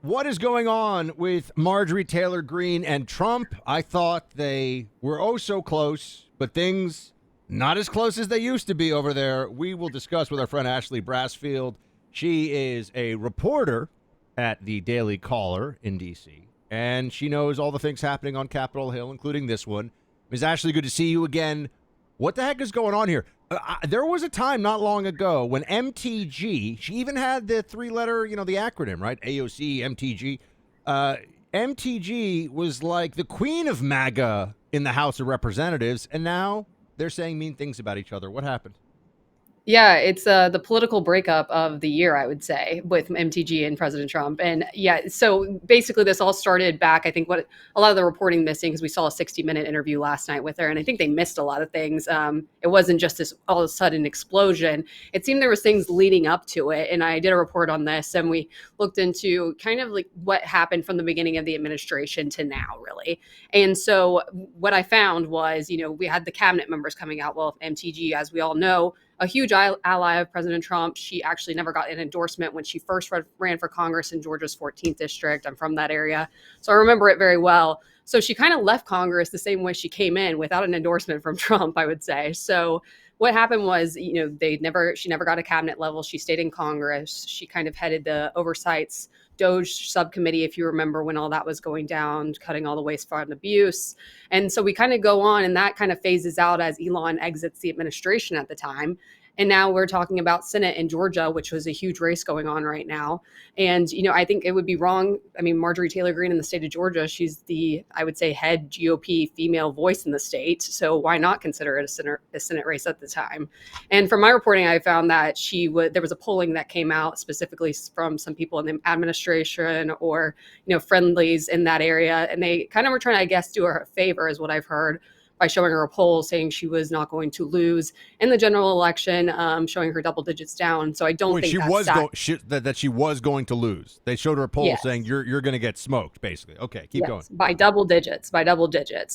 What is going on with Marjorie Taylor Greene and Trump? I thought they were oh so close, but things not as close as they used to be over there. We will discuss with our friend Ashley Brasfield. She is a reporter at the Daily Caller in D.C., and she knows all the things happening on Capitol Hill, including this one. Ms. Ashley, good to see you again. What the heck is going on here? There was a time not long ago when MTG, she even had the three-letter, the acronym, right? AOC, MTG. MTG was like the queen of MAGA in the House of Representatives, and now they're saying mean things about each other. What happened? Yeah, it's the political breakup of the year, I would say, with MTG and President Trump. And yeah, so basically this all started back, I think what a lot of the reporting missing, because we saw a 60-minute interview last night with her, and I think they missed a lot of things. It wasn't just this all of a sudden explosion. It seemed there was things leading up to it. And I did a report on this, and we looked into kind of like what happened from the beginning of the administration to now, really. And so what I found was, we had the cabinet members coming out. Well, MTG, as we all know, a huge ally of President Trump. She actually never got an endorsement when she first ran for Congress in Georgia's 14th district. I'm from that area, so I remember it very well. So she kind of left Congress the same way she came in, without an endorsement from Trump, I would say. So what happened was, she never got a cabinet level. She stayed in Congress. She kind of headed the oversights Doge subcommittee, if you remember when all that was going down, cutting all the waste, fraud, and abuse. And so we kind of go on, and that kind of phases out as Elon exits the administration at the time. And now we're talking about Senate in Georgia, which was a huge race going on right now. And, I think it would be wrong. I mean, Marjorie Taylor Greene in the state of Georgia, she's the, I would say, head GOP female voice in the state. So why not consider it a Senate race at the time? And from my reporting, I found that there was a polling that came out specifically from some people in the administration or, friendlies in that area. And they kind of were trying to, I guess, do her a favor, is what I've heard, by showing her a poll saying she was not going to lose in the general election, showing her double digits down. So I don't think that she was going to lose. They showed her a poll Yes. saying you're going to get smoked, basically. Okay, keep going. By double digits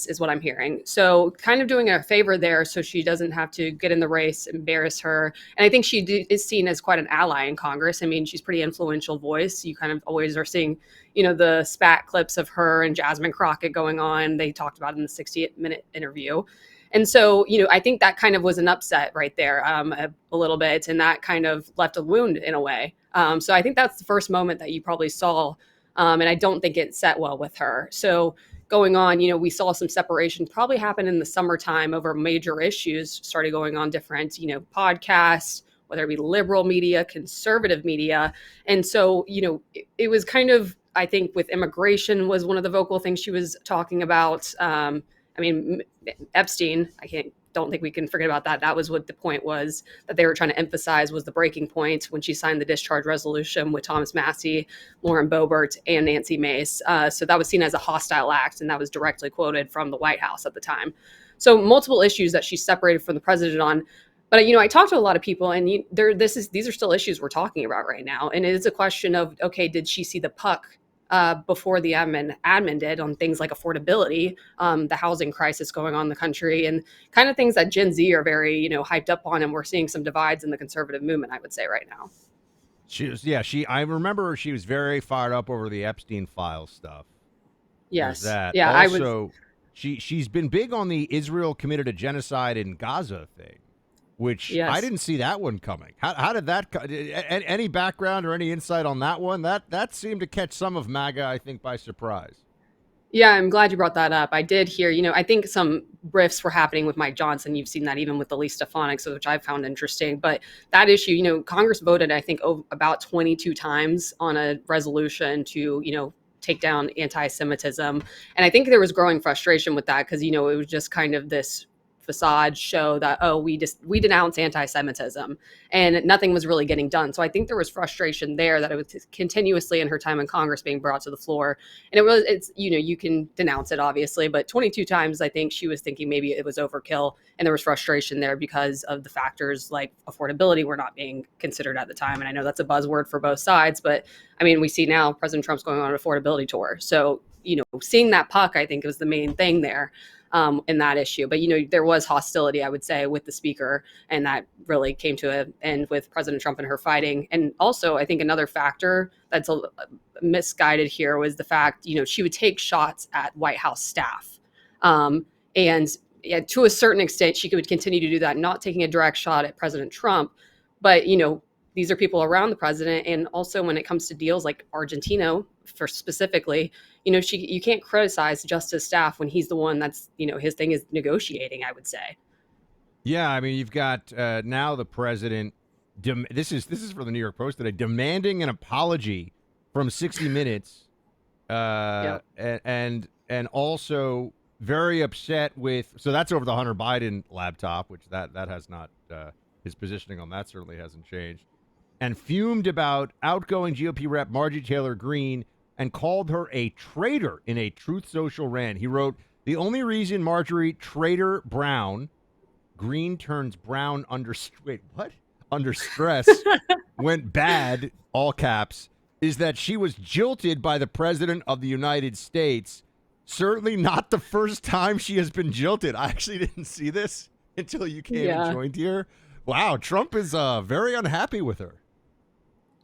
is what I'm hearing. So kind of doing her a favor there, so she doesn't have to get in the race, embarrass her. And I think she is seen as quite an ally in Congress. I mean, she's pretty influential voice. You kind of always are seeing, the spat clips of her and Jasmine Crockett going on. They talked about it in the 60-minute interview. And so, I think that kind of was an upset right there, a little bit, and that kind of left a wound in a way. So I think that's the first moment that you probably saw, and I don't think it set well with her. So going on, we saw some separation probably happen in the summertime over major issues, started going on different, podcasts, whether it be liberal media, conservative media. And so, it was kind of, I think with immigration was one of the vocal things she was talking about. I mean, Epstein, don't think we can forget about that. That was what the point was, that they were trying to emphasize was the breaking point when she signed the discharge resolution with Thomas Massey, Lauren Boebert, and Nancy Mace. So that was seen as a hostile act, and that was directly quoted from the White House at the time. So multiple issues that she separated from the president on. But, I talked to a lot of people, and these are still issues we're talking about right now. And it is a question of, okay, did she see the puck before the admin did on things like affordability, the housing crisis going on in the country, and kind of things that Gen Z are very, hyped up on, and we're seeing some divides in the conservative movement, I would say, right now. I remember she was very fired up over the Epstein file stuff. Yes. That. Yeah. Also, she's been big on the Israel committed a genocide in Gaza thing, which Yes. I didn't see that one coming. How did that? Any background or any insight on that one? That seemed to catch some of MAGA, I think, by surprise. Yeah, I'm glad you brought that up. I did hear, I think some rifts were happening with Mike Johnson. You've seen that even with Elise Stefanik, which I found interesting. But that issue, Congress voted, I think, about 22 times on a resolution to, take down anti-Semitism. And I think there was growing frustration with that because, it was just kind of this facade show that, we denounce anti-Semitism, and nothing was really getting done. So I think there was frustration there that it was continuously in her time in Congress being brought to the floor. And it's, you can denounce it obviously, but 22 times, I think she was thinking maybe it was overkill, and there was frustration there because of the factors like affordability were not being considered at the time. And I know that's a buzzword for both sides, but I mean, we see now President Trump's going on an affordability tour. So, seeing that puck, I think was the main thing there. In that issue. But, there was hostility, I would say, with the speaker, and that really came to an end with President Trump and her fighting. And also, I think another factor that's misguided here was the fact, she would take shots at White House staff. And yeah, to a certain extent, she would continue to do that, not taking a direct shot at President Trump. But, these are people around the president. And also when it comes to deals like Argentina, for specifically, you can't criticize just his staff when he's the one that's, his thing is negotiating, I would say. Yeah, I mean, you've got now the president. This is for the New York Post today, demanding an apology from 60 Minutes, and also very upset with. So that's over the Hunter Biden laptop, which that has not his positioning on that certainly hasn't changed, and fumed about outgoing GOP rep Marjorie Taylor Greene and called her a traitor in a Truth Social rant. He wrote, "The only reason Marjorie Traitor Brown." Greene turns brown under stress went bad, all caps, is that she was jilted by the president of the United States. Certainly not the first time she has been jilted. I actually didn't see this until you came and joined here. Wow, Trump is very unhappy with her.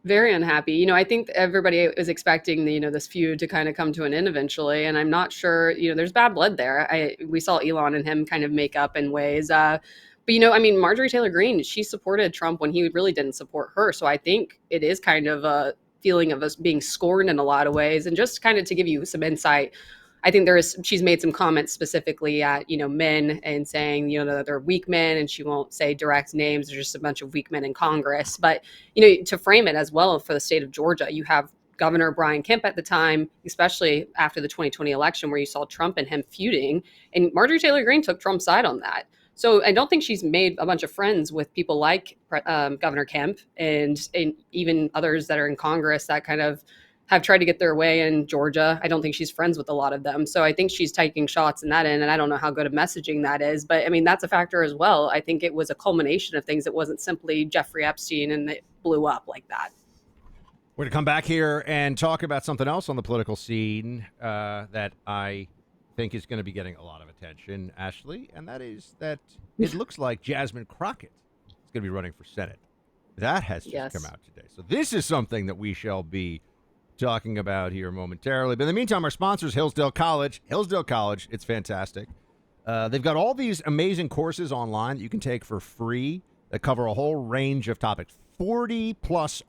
Very unhappy. I think everybody is expecting this feud to kind of come to an end eventually, and I'm not sure. There's bad blood there. We saw Elon and him kind of make up in ways. But Marjorie Taylor Greene, she supported Trump when he really didn't support her. So I think it is kind of a feeling of us being scorned in a lot of ways. And just kind of to give you some insight, I think she's made some comments specifically at, men and saying, that they're weak men, and she won't say direct names. There's just a bunch of weak men in Congress. But, to frame it as well for the state of Georgia, you have Governor Brian Kemp at the time, especially after the 2020 election, where you saw Trump and him feuding, and Marjorie Taylor Greene took Trump's side on that. So I don't think she's made a bunch of friends with people like Governor Kemp and even others that are in Congress that kind of have tried to get their way in Georgia. I don't think she's friends with a lot of them. So I think she's taking shots in that end. And I don't know how good of messaging that is. But that's a factor as well. I think it was a culmination of things. It wasn't simply Jeffrey Epstein and it blew up like that. We're going to come back here and talk about something else on the political scene that I think is going to be getting a lot of attention, Ashley. And that is that it looks like Jasmine Crockett is going to be running for Senate. That has just come out today. So this is something that we shall be talking about here momentarily. But in the meantime, our sponsor is Hillsdale College. Hillsdale College, it's fantastic. They've got all these amazing courses online that you can take for free that cover a whole range of topics. 40-plus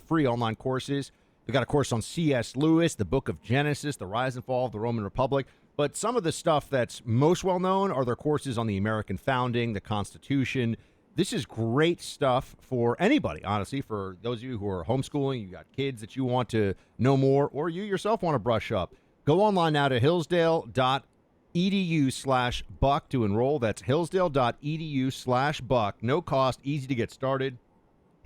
free online courses. They've got a course on C.S. Lewis, the Book of Genesis, the rise and fall of the Roman Republic. But some of the stuff that's most well-known are their courses on the American founding, the Constitution. This is great stuff for anybody, honestly, for those of you who are homeschooling, you got kids that you want to know more, or you yourself want to brush up. Go online now to hillsdale.edu/buck to enroll. That's hillsdale.edu/buck. No cost, easy to get started.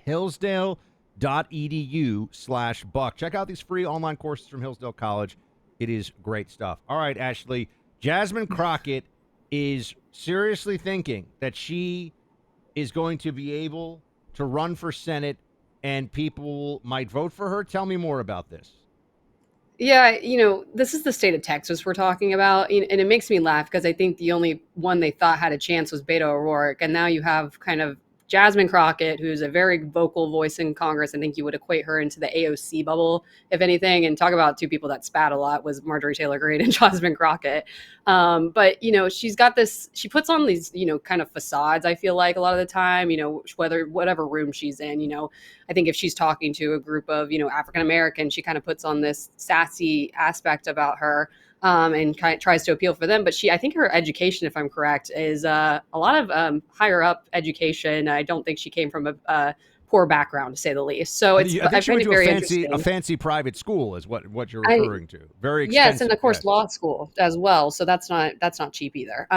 Hillsdale.edu/buck. Check out these free online courses from Hillsdale College. It is great stuff. All right, Ashley, Jasmine Crockett is seriously thinking that she is going to be able to run for Senate and people might vote for her. Tell me more about this. Yeah, this is the state of Texas we're talking about. And it makes me laugh because I think the only one they thought had a chance was Beto O'Rourke. And now you have kind of Jasmine Crockett, who's a very vocal voice in Congress. I think you would equate her into the AOC bubble, if anything. And talk about two people that spat a lot was Marjorie Taylor Greene and Jasmine Crockett. But, she's got this, she puts on these, kind of facades, I feel like a lot of the time, whatever room she's in, I think if she's talking to a group of, African-Americans, she kind of puts on this sassy aspect about her. And kind of tries to appeal for them. But I think her education, if I'm correct, is a lot of higher up education. I don't think she came from a poor background, to say the least. So I think she went to a fancy private school is what you're referring to. Very expensive. Yes, and of course law school as well. So that's not cheap either.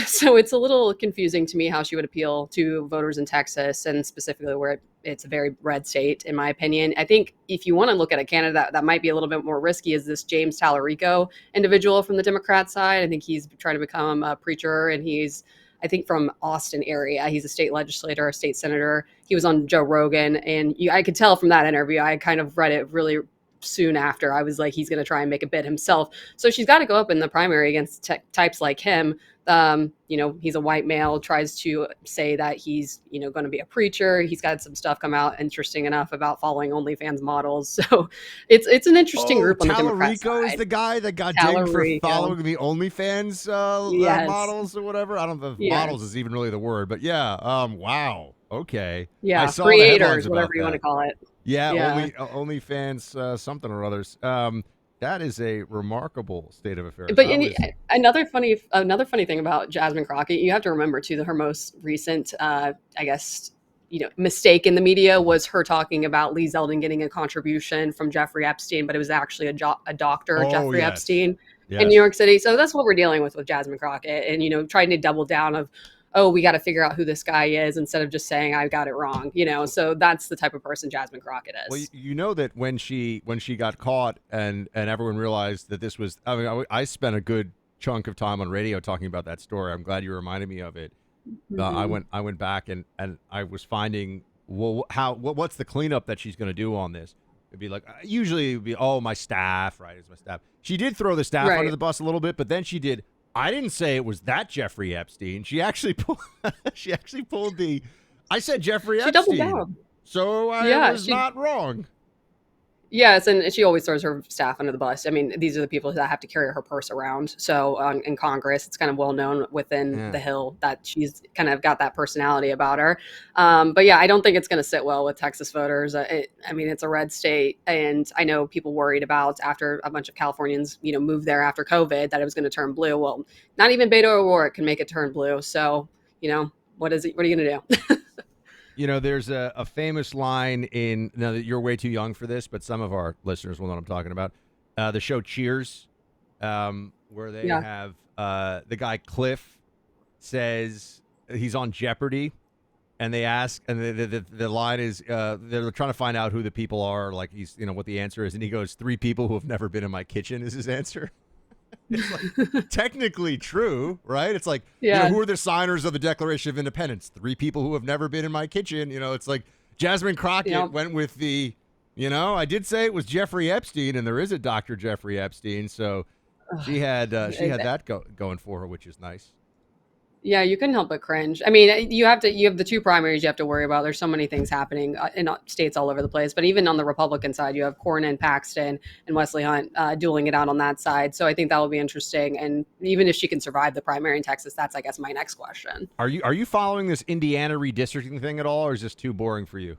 So it's a little confusing to me how she would appeal to voters in Texas, and specifically where it's a very red state, in my opinion. I think if you want to look at a candidate that might be a little bit more risky is this James Tallarico individual from the Democrat side. I think he's trying to become a preacher, and he's, I think, from Austin area. He's a state legislator, a state senator. He was on Joe Rogan, and I could tell from that interview, I kind of read it really soon after. I was like, he's going to try and make a bid himself. So she's got to go up in the primary against types like him He's a white male, tries to say that he's, going to be a preacher. He's got some stuff come out interesting enough about following OnlyFans models. So it's an interesting group on the Democrat Tallarico side. is the guy that got dinged for Tallarico. following the OnlyFans Yes. models or whatever. I don't know if Yes. models is even really the word, but yeah. Wow. Okay. Yeah. I saw the Creators, headlines whatever about you that. want to call it. Yeah. Yeah. OnlyFans something or others. That is a remarkable state of affairs. But another funny thing about Jasmine Crockett, you have to remember too that her most recent, mistake in the media was her talking about Lee Zeldin getting a contribution from Jeffrey Epstein, but it was actually a doctor, Jeffrey Epstein, in New York City. So that's what we're dealing with Jasmine Crockett, and trying to double down of, oh, we got to figure out who this guy is instead of just saying I got it wrong. So that's the type of person Jasmine Crockett is. Well, you know that when she got caught and everyone realized that this was, I mean, I spent a good chunk of time on radio talking about that story. I'm glad you reminded me of it. Mm-hmm. I went back and I was finding, what's the cleanup that she's going to do on this? It'd be like, usually it would be, oh, my staff, right? It's my staff. She did throw the staff under the bus a little bit, but then she did. I didn't say it was that Jeffrey Epstein. She actually pulled the. I said Jeffrey Epstein. She doubled down. So I was not wrong. Yes, and she always throws her staff under the bus. I mean, these are the people that have to carry her purse around. So in Congress, it's kind of well known within the Hill that she's kind of got that personality about her. But yeah, I don't think it's going to sit well with Texas voters. It's a red state, and I know people worried about after a bunch of Californians, moved there after COVID that it was going to turn blue. Well, not even Beto O'Rourke can make it turn blue. So what are you going to do? There's a famous line in, now that you're way too young for this, but some of our listeners will know what I'm talking about. The show Cheers, where they have the guy Cliff says he's on Jeopardy, and they ask, and the line is, they're trying to find out who the people are, like he's, what the answer is, and he goes, 3 people who have never been in my kitchen is his answer. It's like technically true, right? It's like, who are the signers of the Declaration of Independence? 3 people who have never been in my kitchen. It's like Jasmine Crockett went with the, I did say it was Jeffrey Epstein, and there is a Dr. Jeffrey Epstein. So she had that going for her, which is nice. Yeah, you couldn't help but cringe. I mean, you have the 2 primaries you have to worry about. There's so many things happening in states all over the place. But even on the Republican side, you have Cornyn, Paxton, and Wesley Hunt dueling it out on that side. So I think that will be interesting. And even if she can survive the primary in Texas, that's, I guess, my next question. Are you following this Indiana redistricting thing at all, or is this too boring for you?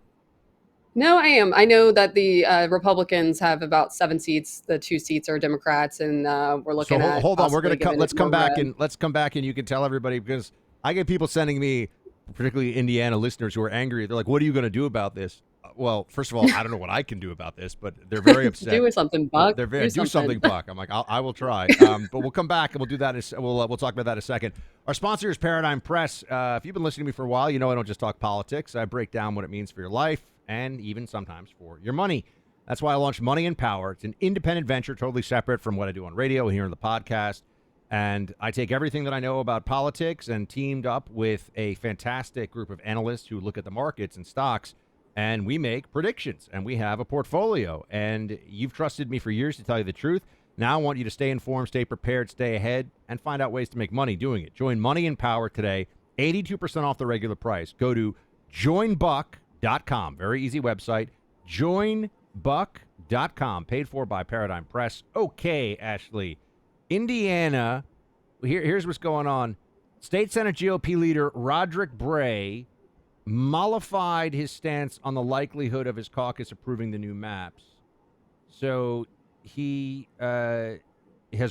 No, I am. I know that the Republicans have about 7 seats. The 2 seats are Democrats, and we're looking at. Hold on. We're going to let's come back and you can tell everybody, because I get people sending me, particularly Indiana listeners, who are angry. They're like, "What are you going to do about this?" Well, first of all, I don't know what I can do about this, but they're very upset. Do something, Buck. Do something, Buck. I'm like, I will try. But we'll come back and we'll do that. We'll talk about that in a second. Our sponsor is Paradigm Press. If you've been listening to me for a while, you know I don't just talk politics. I break down what it means for your life, and even sometimes for your money. That's why I launched Money and Power. It's an independent venture, totally separate from what I do on radio and here on the podcast. And I take everything that I know about politics and teamed up with a fantastic group of analysts who look at the markets and stocks, and we make predictions, and we have a portfolio. And you've trusted me for years to tell you the truth. Now I want you to stay informed, stay prepared, stay ahead, and find out ways to make money doing it. Join Money and Power today, 82% off the regular price. Go to joinbuck.com. Very easy website. Joinbuck.com. Paid for by Paradigm Press. Okay, Ashley. Indiana, here's what's going on. State Senate GOP leader Roderick Bray mollified his stance on the likelihood of his caucus approving the new maps. So he has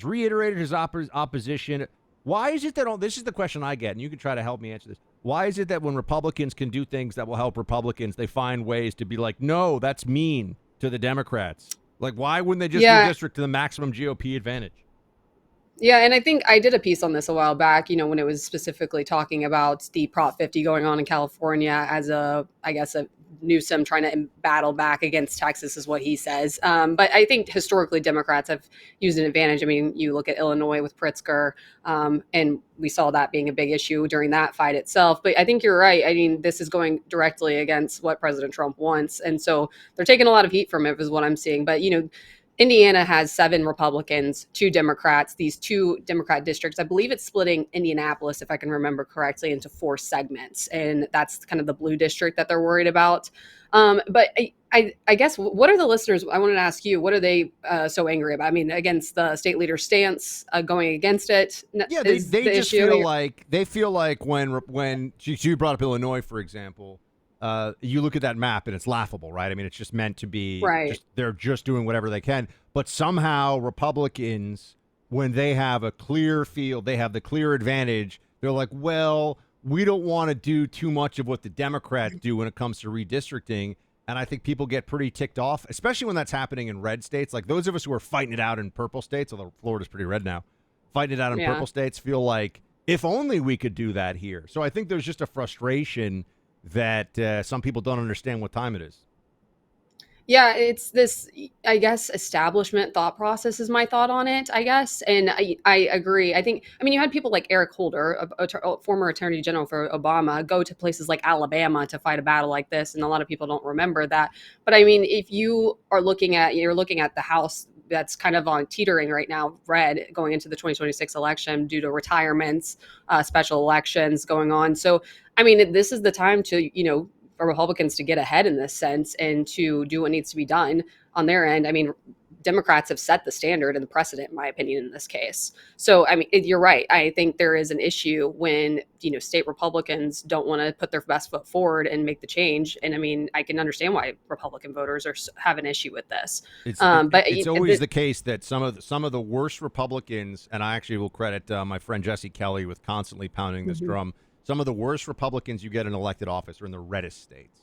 reiterated his opposition. Why is it that, this is the question I get, and you can try to help me answer this. Why is it that when Republicans can do things that will help Republicans, they find ways to be like, no, that's mean to the Democrats? Like, why wouldn't they just redistrict to the maximum GOP advantage? Yeah, and I think I did a piece on this a while back, when it was specifically talking about the Prop 50 going on in California as a Newsom trying to battle back against Texas is what he says. But I think historically Democrats have used an advantage. I mean, you look at Illinois with Pritzker, and we saw that being a big issue during that fight itself. But I think you're right. I mean, this is going directly against what President Trump wants. And so they're taking a lot of heat from it is what I'm seeing. But, Indiana has 7 Republicans, 2 Democrats. These 2 Democrat districts, I believe it's splitting Indianapolis, if I can remember correctly, into 4 segments, and that's kind of the blue district that they're worried about. But I guess, what are the listeners? I wanted to ask you, what are they so angry about? I mean, against the state leader's stance, going against it. Yeah, Is they the just issue. feel like when you brought up Illinois, for example. You look at that map and it's laughable, right? I mean, it's just meant to be Right. they're just doing whatever they can. But somehow Republicans, when they have a clear field, they have the clear advantage. They're like, well, we don't want to do too much of what the Democrats do when it comes to redistricting. And I think people get pretty ticked off, especially when that's happening in red states. Like those of us who are fighting it out in purple states, although Florida's pretty red now, fighting it out in Yeah. purple states feel like if only we could do that here. So I think there's just a frustration that some people don't understand what time it is. Yeah, it's this, I guess, establishment thought process is my thought on it, I guess. And I agree. I mean, you had people like Eric Holder, a former attorney general for Obama, go to places like Alabama to fight a battle like this. And a lot of people don't remember that. But I mean, if you're looking at the House that's kind of on teetering right now, red, going into the 2026 election due to retirements, special elections going on. So, I mean, this is the time to, for Republicans to get ahead in this sense and to do what needs to be done on their end. I mean, Democrats have set the standard and the precedent, in my opinion, in this case. So, I mean, you're right. I think there is an issue when, state Republicans don't want to put their best foot forward and make the change. And I mean, I can understand why Republican voters have an issue with this. It's always the case that some of the worst Republicans, and I actually will credit my friend Jesse Kelly with constantly pounding this drum. Some of the worst Republicans you get in elected office are in the reddest states.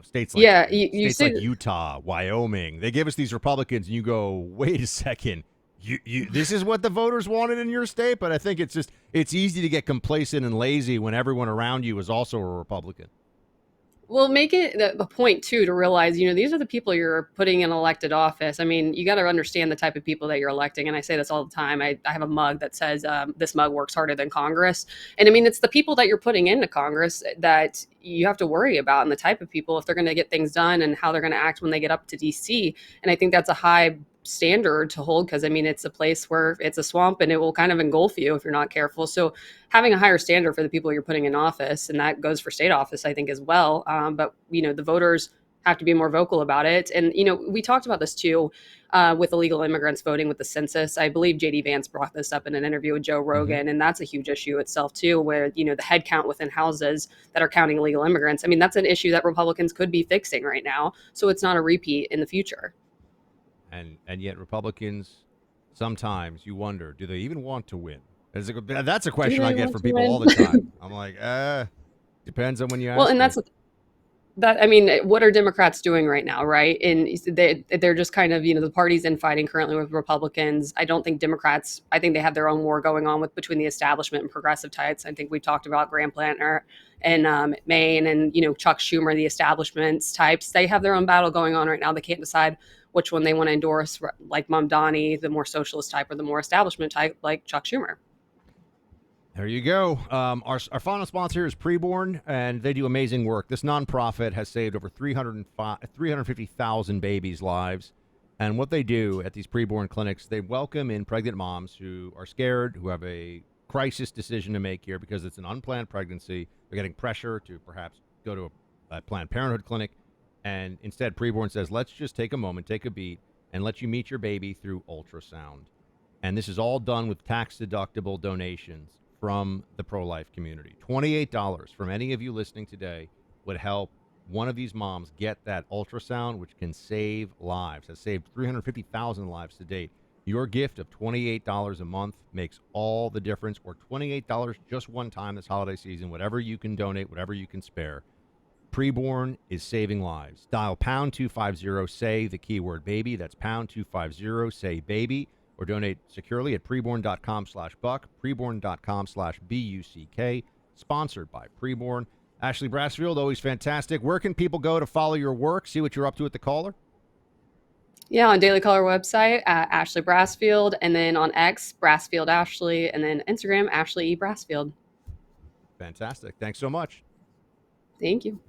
States like like Utah, Wyoming. They give us these Republicans, and you go, wait a second, you this is what the voters wanted in your state. But I think it's easy to get complacent and lazy when everyone around you is also a Republican. Well, make it a point, too, to realize, these are the people you're putting in elected office. I mean, you got to understand the type of people that you're electing. And I say this all the time. I have a mug that says, this mug works harder than Congress. And I mean, it's the people that you're putting into Congress that you have to worry about, and the type of people, if they're going to get things done and how they're going to act when they get up to DC. And I think that's a high standard to hold, because I mean, it's a place where it's a swamp and it will kind of engulf you if you're not careful. So having a higher standard for the people you're putting in office, and that goes for state office, I think, as well. But the voters have to be more vocal about it. And we talked about this too, with illegal immigrants voting with the census. I believe JD Vance brought this up in an interview with Joe Rogan, and that's a huge issue itself too, where the head count within houses that are counting illegal immigrants. I mean, that's an issue that Republicans could be fixing right now, so it's not a repeat in the future. And yet Republicans, sometimes you wonder, do they even want to win? That's a question I get from people all the time. I'm like, depends on when you ask. Well, and that's I mean, what are Democrats doing right now, right? And they're just kind of, the party's infighting currently with Republicans. I don't think Democrats, I think they have their own war going on between the establishment and progressive types. I think we talked about Graham Planter and Maine and, Chuck Schumer, the establishments types. They have their own battle going on right now. They can't decide which one they want to endorse, like Mamdani, the more socialist type, or the more establishment type, like Chuck Schumer. There you go. Our final sponsor is Preborn, and they do amazing work. This nonprofit has saved over 350,000 babies' lives. And what they do at these preborn clinics, they welcome in pregnant moms who are scared, who have a crisis decision to make here because it's an unplanned pregnancy. They're getting pressure to perhaps go to a Planned Parenthood clinic. And instead, Preborn says, let's just take a moment, take a beat, and let you meet your baby through ultrasound. And this is all done with tax-deductible donations from the pro-life community. $28 from any of you listening today would help one of these moms get that ultrasound, which can save lives. Has saved 350,000 lives to date. Your gift of $28 a month makes all the difference, or $28 just one time this holiday season, whatever you can donate, whatever you can spare. Preborn is saving lives. Dial pound 250, say the keyword baby. That's pound 250, say baby. Or donate securely at preborn.com/buck, preborn.com/BUCK. Sponsored by Preborn. Ashley Brasfield, always fantastic. Where can people go to follow your work, see what you're up to at the Caller? Yeah, on Daily Caller website, Ashley Brasfield, and then on X, Brasfield Ashley, and then Instagram, Ashley E. Brasfield. Fantastic. Thanks so much. Thank you.